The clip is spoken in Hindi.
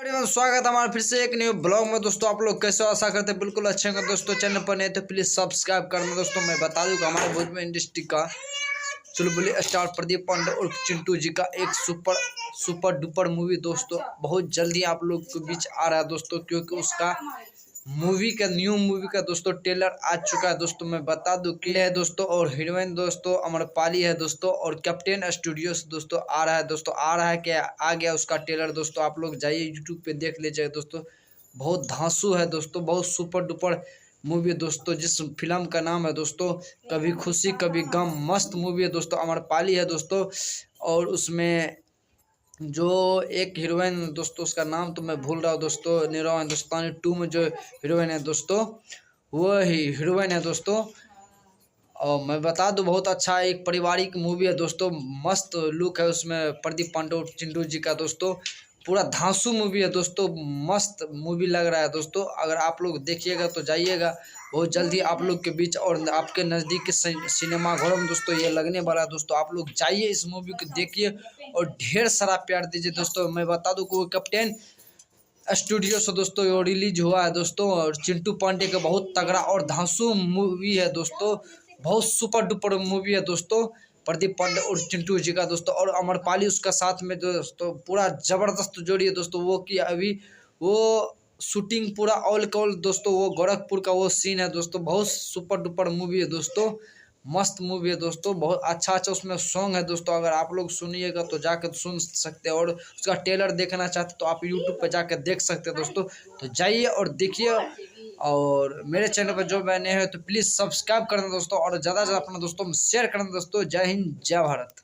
स्वागत है हमारे फिर से एक न्यू ब्लॉग में। दोस्तों आप लोग कैसे हो, आशा करते हैं बिल्कुल अच्छे होंगे। दोस्तों चैनल पर नहीं तो प्लीज़ सब्सक्राइब करना। दोस्तों मैं बता दूं कि हमारे भोजपुरी इंडस्ट्री का चुलबुली स्टार प्रदीप पांडे उर्फ चिंटू जी का एक सुपर डुपर मूवी दोस्तों बहुत जल्दी आप लोग के बीच आ रहा है दोस्तों, क्योंकि उसका न्यू मूवी का दोस्तों ट्रेलर आ चुका है। दोस्तों मैं बता दूं कि है दोस्तों, और हीरोइन दोस्तों अम्रपाली है दोस्तों, और कैप्टन स्टूडियो से दोस्तों आ रहा है दोस्तों, क्या आ गया उसका ट्रेलर दोस्तों। आप लोग जाइए यूट्यूब पे देख लीजिए दोस्तों। बहुत धांसू है दोस्तों, बहुत सुपर डुपर मूवी दोस्तों, जिस फिल्म का नाम है दोस्तों कभी खुशी कभी गम। मस्त मूवी है दोस्तों, अम्रपाली है दोस्तों, और उसमें जो एक हीरोइन दोस्तों उसका नाम तो मैं भूल रहा हूँ दोस्तों, नीरव हिंदुस्तानी 2 में जो हीरोइन है दोस्तों वो ही हीरोइन है दोस्तों। और मैं बता दूं बहुत अच्छा एक पारिवारिक मूवी है दोस्तों, मस्त लुक है उसमें प्रदीप पांडे और चिंटू जी का दोस्तों। पूरा धांसू मूवी है दोस्तों, मस्त मूवी लग रहा है दोस्तों। अगर आप लोग देखिएगा तो जाइएगा बहुत जल्दी आप लोग के बीच और आपके नज़दीक के सिनेमा घरों में दोस्तों ये लगने वाला है दोस्तों। आप लोग जाइए इस मूवी को देखिए और ढेर सारा प्यार दीजिए दोस्तों। मैं बता दूं कि वो कैप्टन स्टूडियो से दोस्तों ये रिलीज हुआ है दोस्तों, और चिंटू पांडे का बहुत तगड़ा और धांसू मूवी है दोस्तों, बहुत सुपर डुपर मूवी है दोस्तों। प्रदीप पांडे और चिंटू जी का दोस्तों, और अम्रपाली उसका साथ में दोस्तों पूरा जबरदस्त जोड़ी है दोस्तों। वो कि अभी वो शूटिंग पूरा ऑल कॉल दोस्तों, वो गोरखपुर का वो सीन है दोस्तों। बहुत सुपर डुपर मूवी है दोस्तों, मस्त मूवी है दोस्तों। बहुत अच्छा उसमें सॉन्ग है दोस्तों, अगर आप लोग सुनिएगा तो जाकर सुन सकते हैं, और उसका ट्रेलर देखना चाहते तो आप यूट्यूब पर जाकर देख सकते हैं दोस्तों। तो जाइए और देखिए, और मेरे चैनल पर जो मैंने है तो प्लीज़ सब्सक्राइब करना दोस्तों, और ज़्यादा से ज़्यादा अपना दोस्तों में शेयर करना दोस्तों। जय हिंद जय भारत।